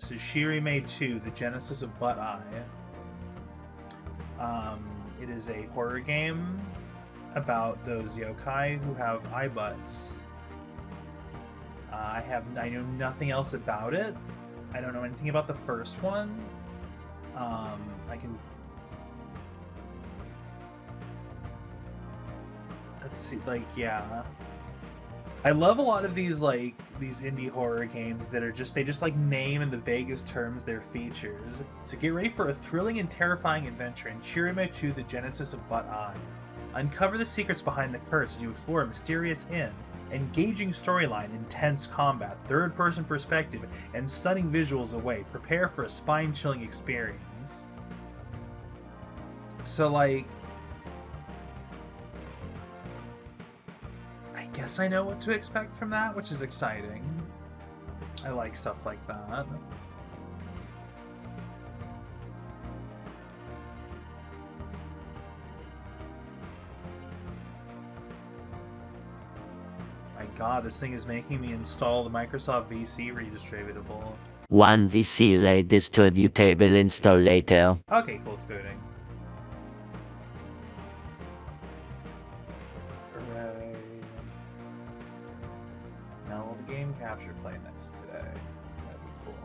This is Shirime 2, The Genesis of But I. It is a horror game about those yokai who have eye butts. I know nothing else about it. I don't know anything about the first one. Let's see, yeah. I love a lot of these indie horror games that are they just name in the vaguest terms their features. So get ready for a thrilling and terrifying adventure in Shirime 2, The Genesis of But I. Uncover the secrets behind the curse as you explore a mysterious inn, engaging storyline, intense combat, third-person perspective, and stunning visuals await. Prepare for a spine-chilling experience. So I guess I know what to expect from that, which is exciting. I like stuff like that. My god, this thing is making me install the Microsoft VC redistributable. One VC redistributable install later. Okay, cool, it's booting. Hooray. Now will the game capture play next today? That'd be cool.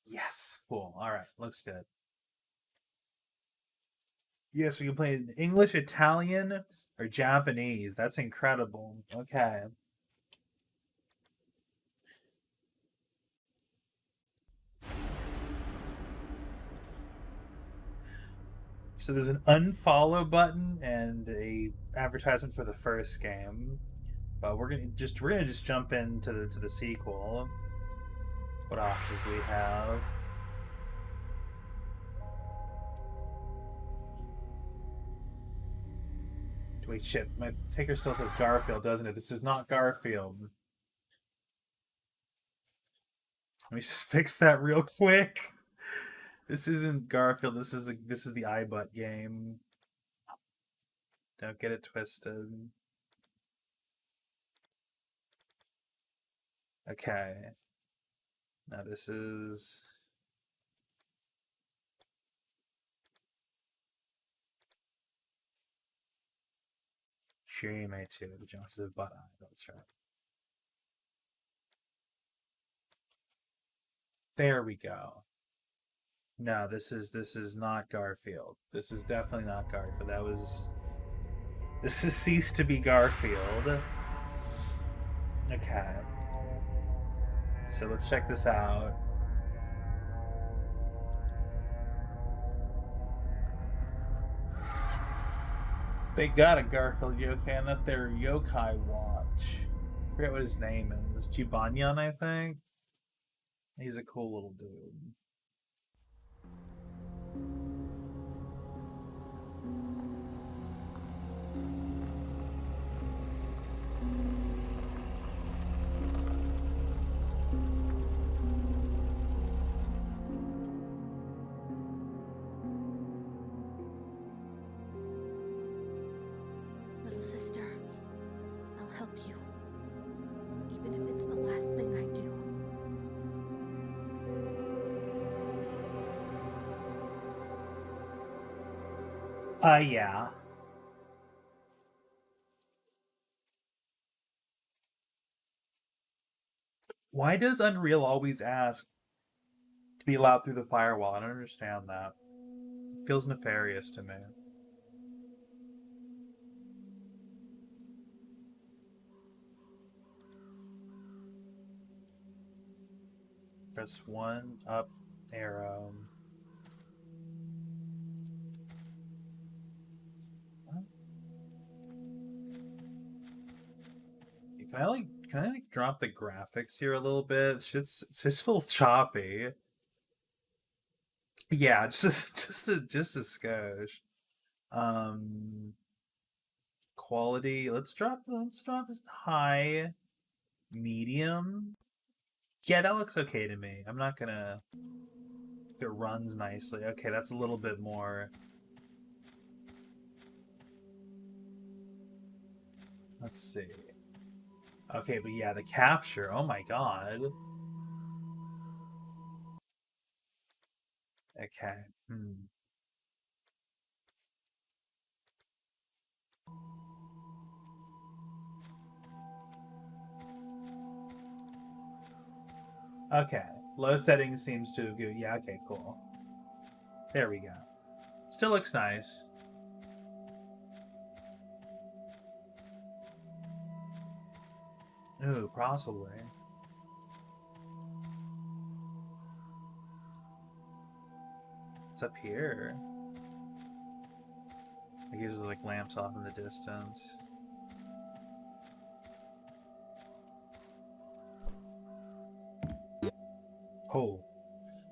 Yes, cool. Alright, looks good. Yes, we can play in English, Italian, or Japanese. That's incredible. Okay. So there's an unfollow button and a advertisement for the first game, but we're gonna just jump into the sequel. What options do we have? Wait, shit! My ticker still says Garfield, doesn't it? This is not Garfield. Let me just fix that real quick. This isn't Garfield. This is the iButt game. Don't get it twisted. Okay. Now this is... Shirime 2, The Genesis of But I. That's right. There we go. No, this is not Garfield. This is definitely not Garfield. This has ceased to be Garfield. Okay. So let's check this out. They got a Garfield yokai, and that their yokai watch. I forget what his name is. Jibanyan, I think. He's a cool little dude. Little sister, I'll help you. Even if it's the last thing I do. Yeah. Why does Unreal always ask to be allowed through the firewall? I don't understand that. It feels nefarious to me. Press 1, up, arrow. What? Can I drop the graphics here a little bit? It's just a little choppy. Yeah, just a skosh. Quality. Let's drop this high, medium. Yeah, that looks okay to me. I'm not gonna... If it runs nicely. Okay, that's a little bit more. Let's see. Okay, but yeah, the capture. Oh my god. Okay. Hmm. Okay. Low settings seems to go. Yeah, okay, cool. There we go. Still looks nice. Ooh, possibly. It's up here. I guess there's like lamps off in the distance. Oh,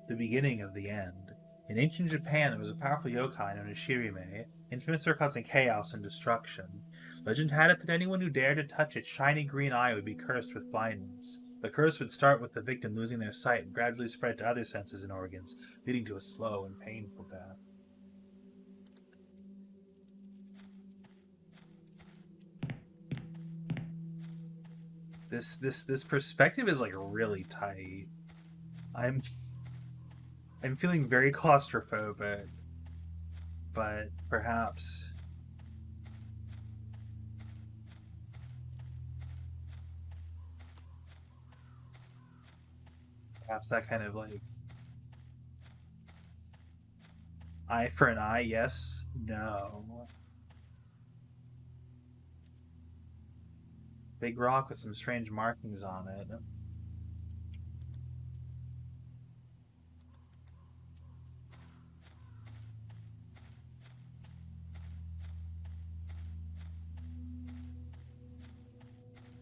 the beginning of the end. In ancient Japan, there was a powerful yokai known as Shirime, infamous for causing chaos and destruction. Legend had it that anyone who dared to touch its shiny green eye would be cursed with blindness. The curse would start with the victim losing their sight and gradually spread to other senses and organs, leading to a slow and painful death. This perspective is like really tight. I'm I'm feeling very claustrophobic, but perhaps that kind of like eye for an eye, yes, no. Big rock with some strange markings on it.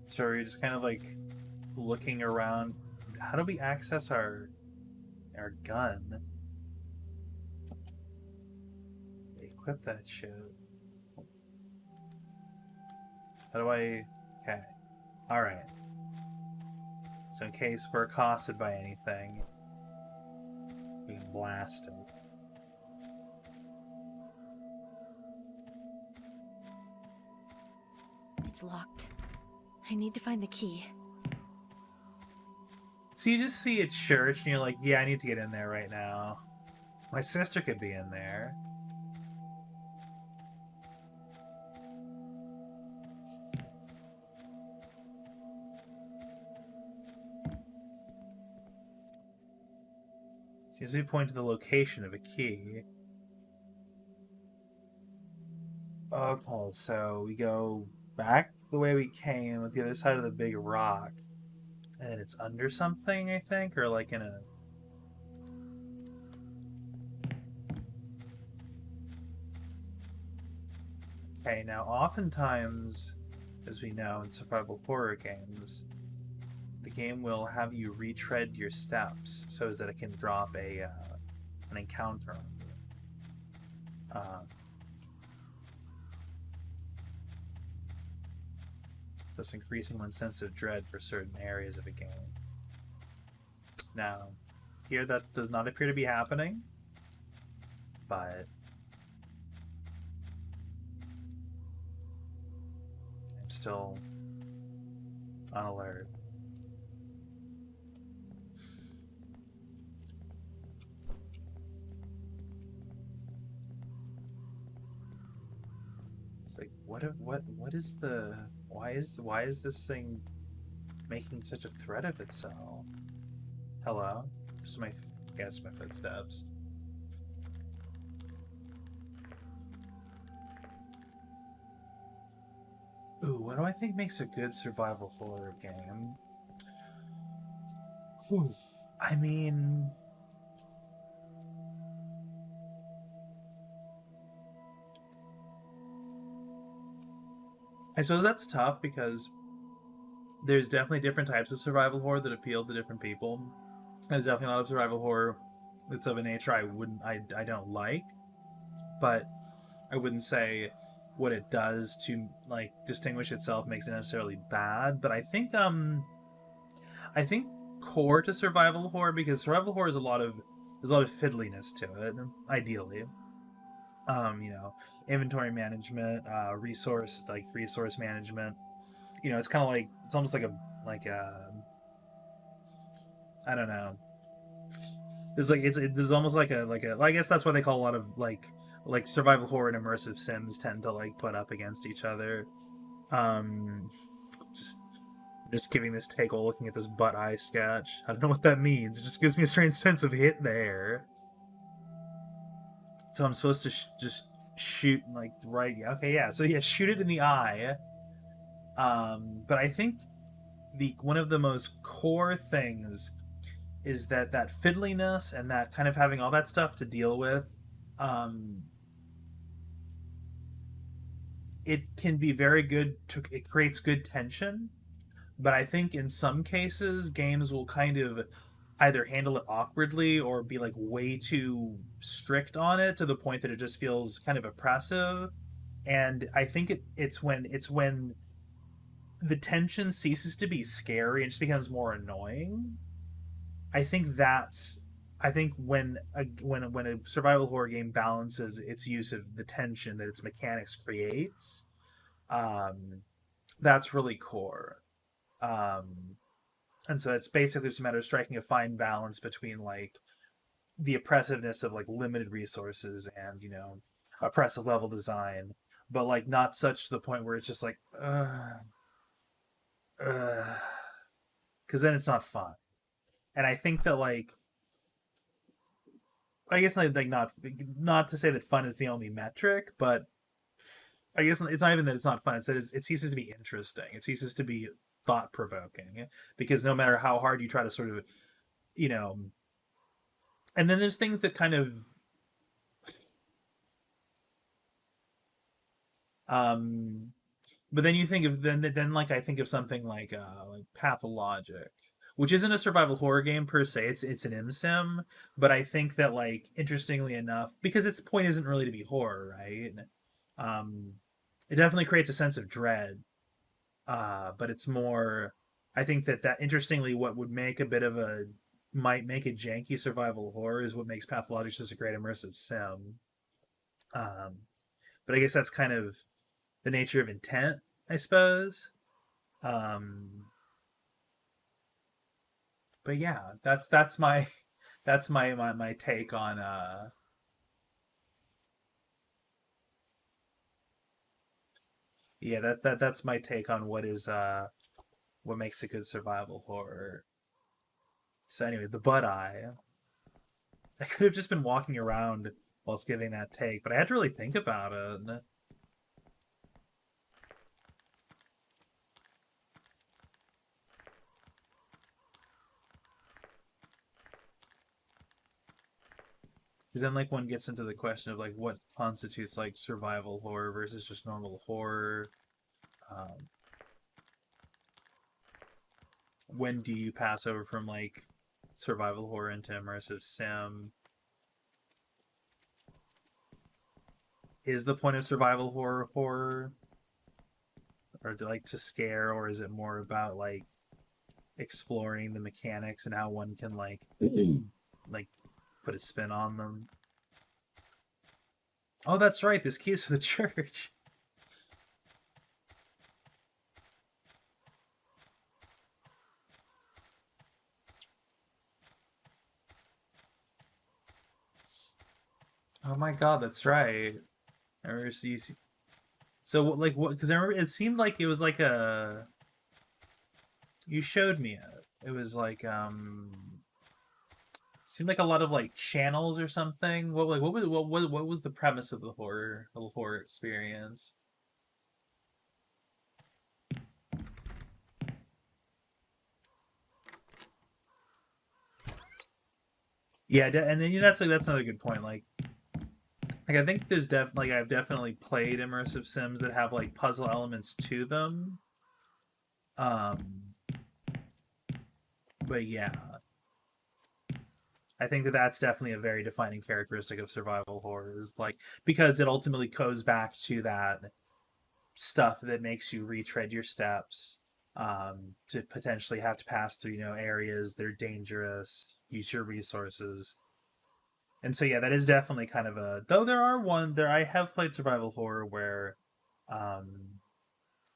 So we're just kind of like looking around. How do we access our gun? Equip that shit. How do I? Okay. All right. So in case we're accosted by anything, we can blast it. It's locked. I need to find the key. So you just see a church and you're like, yeah, I need to get in there right now. My sister could be in there. Seems to be pointing to the location of a key. Okay, so we go back the way we came with the other side of the big rock. And it's under something, I think, or like in a... Okay, now oftentimes, as we know in survival horror games, the game will have you retread your steps so as that it can drop an encounter on you. Thus increasing one's sense of dread for certain areas of a game. Now, here that does not appear to be happening, but I'm still on alert. It's like, what is the... Why is this thing making such a threat of itself? Hello? This is my... Yeah, it's my footsteps. Ooh, what do I think makes a good survival horror game? Whew. I mean... I suppose that's tough because there's definitely different types of survival horror that appeal to different people. There's definitely a lot of survival horror that's of a nature I don't like, but I wouldn't say what it does to like distinguish itself makes it necessarily bad. But I think core to survival horror, because survival horror is there's a lot of fiddliness to it. Ideally, you know, inventory management, resource management, you know, it's kind of like it's almost like a I don't know. There's like there's almost like a I guess that's why they call a lot of like survival horror and immersive sims tend to like put up against each other. Um, just just giving this take while looking at this butt eye sketch. I don't know what that means. It just gives me a strange sense of hit there. So I'm supposed to just shoot like right. Okay, yeah. So yeah, shoot it in the eye. But I think the one of the most core things is that fiddliness and that kind of having all that stuff to deal with. Um, it can be very good. It creates good tension, but I think in some cases games will kind of either handle it awkwardly or be like way too strict on it to the point that it just feels kind of oppressive. And I think it's when the tension ceases to be scary and just becomes more annoying. I think that's I think when a survival horror game balances its use of the tension that its mechanics creates, um, that's really core. Um, and so it's basically just a matter of striking a fine balance between like the oppressiveness of like limited resources and oppressive level design, but like not such to the point where it's just like because then it's not fun. And I think that like I guess like not to say that fun is the only metric, but I guess it's not even that it's not fun. It's that it ceases to be interesting. It ceases to be thought provoking because no matter how hard you try to sort of you know, and then there's things that kind of um but then you think of then like I think of something like Pathologic, which isn't a survival horror game per se. It's an sim, but I think that like interestingly enough, because its point isn't really to be horror, right? Um, it definitely creates a sense of dread, but it's more. I think that interestingly, what would make a bit of a might make a janky survival horror is what makes Pathologic such a great immersive sim. Um, but I guess that's kind of the nature of intent, I suppose. Um, but yeah, that's my that's my take on yeah that's my take on what makes a good survival horror. So anyway, the butt eye. I could have just been walking around whilst giving that take, but I had to really think about it. Because then like one gets into the question of like what constitutes like survival horror versus just normal horror. Um, when do you pass over from like survival horror into immersive sim? Is the point of survival horror, or to scare, or is it more about like exploring the mechanics and how one can like put a spin on them? Oh, that's right. This key is to the church. Oh my god, that's right. I remember so like what? Because I remember it seemed like it was like a. You showed me it. It was like seemed like a lot of like channels or something. What was the premise of the horror experience? Yeah, and then that's another good point. Like I think there's I've definitely played immersive sims that have like puzzle elements to them. Um, but yeah, I think that's definitely a very defining characteristic of survival horrors, like because it ultimately goes back to that stuff that makes you retread your steps, to potentially have to pass through areas that are dangerous, use your resources, and so yeah, that is definitely kind of a though there are one there I have played survival horror where, um,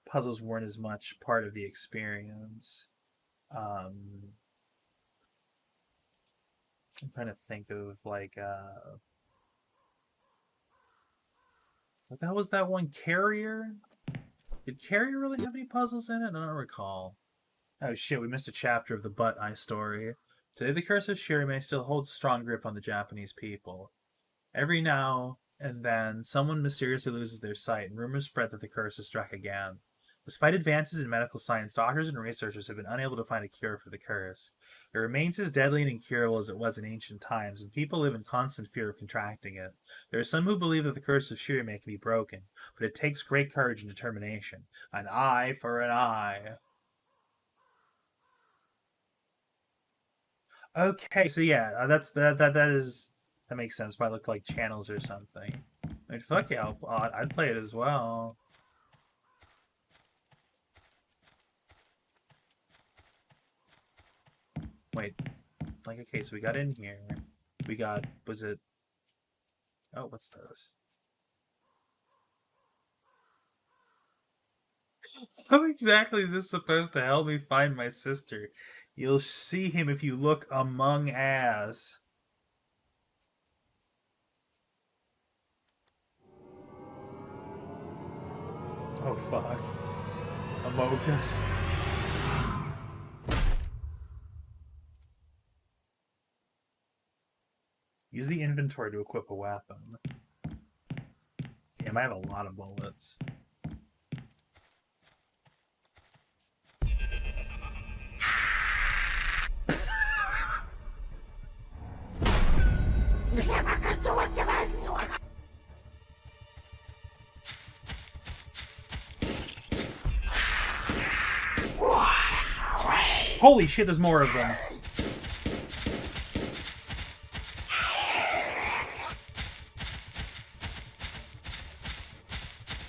puzzles weren't as much part of the experience. I'm trying to think of like what the hell was that one, Carrier? Did Carrier really have any puzzles in it? I don't recall. Oh shit, we missed a chapter of the Butt Eye story. Today the curse of Shirime still holds a strong grip on the Japanese people. Every now and then, someone mysteriously loses their sight, and rumors spread that the curse has struck again. Despite advances in medical science, doctors and researchers have been unable to find a cure for the curse. It remains as deadly and incurable as it was in ancient times, and people live in constant fear of contracting it. There are some who believe that the curse of Shirime can be broken, but it takes great courage and determination. An eye for an eye. Okay, so yeah, that makes sense. Might look like channels or something. I mean, fuck yeah, I'd play it as well. Wait, like, okay, so we got in here. We got, was it? Oh, what's this? How exactly is this supposed to help me find my sister? You'll see him if you look among ass. Oh fuck. Amogus. Use the inventory to equip a weapon. Damn, I have a lot of bullets. Holy shit, there's more of them.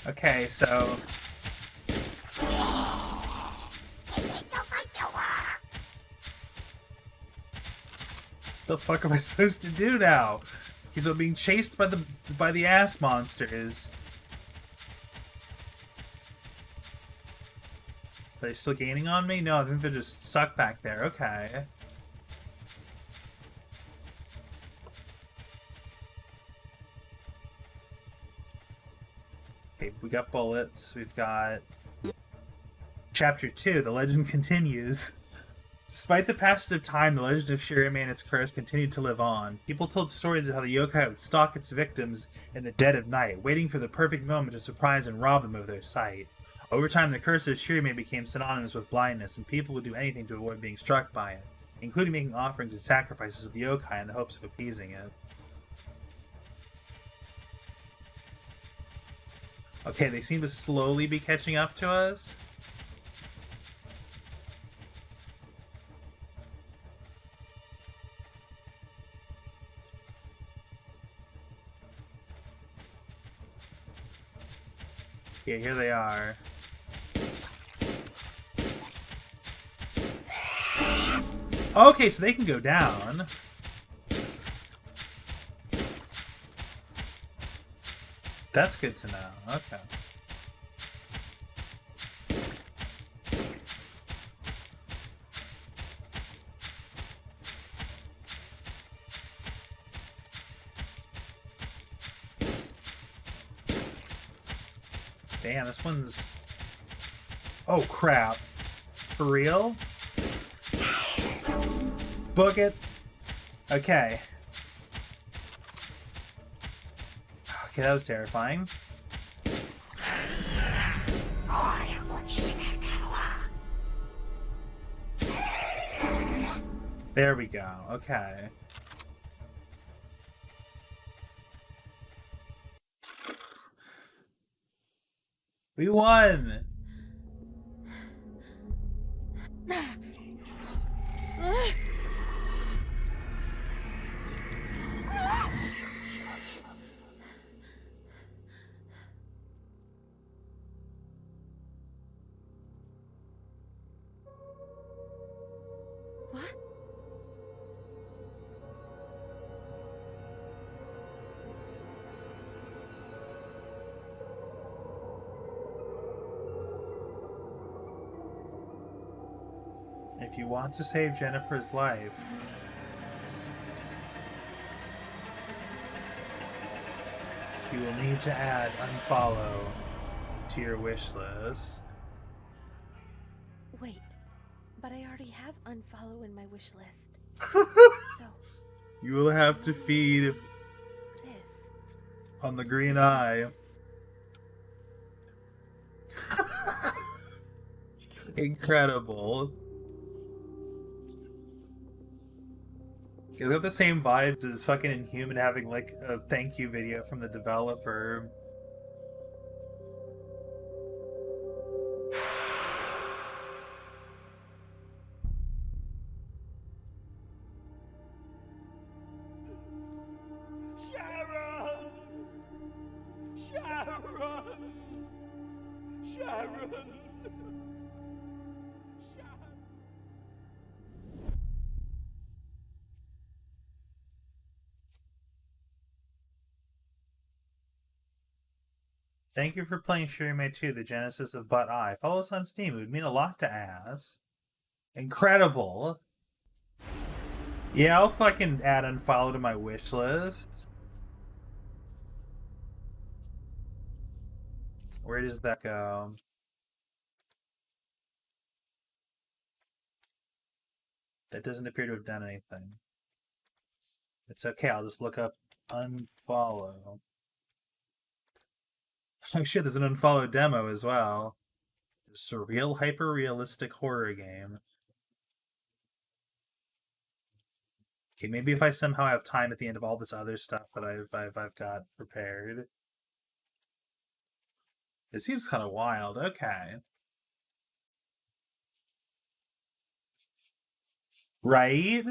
Okay, so... What the fuck am I supposed to do now? He's being chased by the ass monsters. Are they still gaining on me? No, I think they're just stuck back there. Okay. Okay, we got bullets. We've got... Chapter 2, the legend continues. Despite the passage of time, the legend of Shirime and its curse continued to live on. People told stories of how the yokai would stalk its victims in the dead of night, waiting for the perfect moment to surprise and rob them of their sight. Over time, the curse of Shirime became synonymous with blindness, and people would do anything to avoid being struck by it, including making offerings and sacrifices of the yokai in the hopes of appeasing it. Okay, they seem to slowly be catching up to us. Yeah, here they are. Okay, so they can go down. That's good to know. Okay. Damn, this one's... Oh, crap. For real? Book it. Okay. Okay, that was terrifying. There we go. Okay. We won! What? If you want to save Jennifer's life, you will need to add unfollow to your wish list. Wait, but I already have unfollow in my wish list. So, You will have to feed this. on the green eye. This. Incredible. It's got the same vibes as fucking Inhuman having like a thank you video from the developer. Sharon! Sharon! Sharon! Thank you for playing Shirime 2, The Genesis of But I. Follow us on Steam. It would mean a lot to Ass. Incredible. Yeah, I'll fucking add unfollow to my wish list. Where does that go? That doesn't appear to have done anything. It's okay, I'll just look up unfollow. Oh shit, there's an unfollow demo as well. Surreal, hyper-realistic horror game. Okay, maybe if I somehow have time at the end of all this other stuff that I've got prepared. It seems kind of wild. Okay. Right?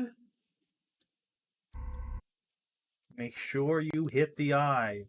Make sure you hit the eye.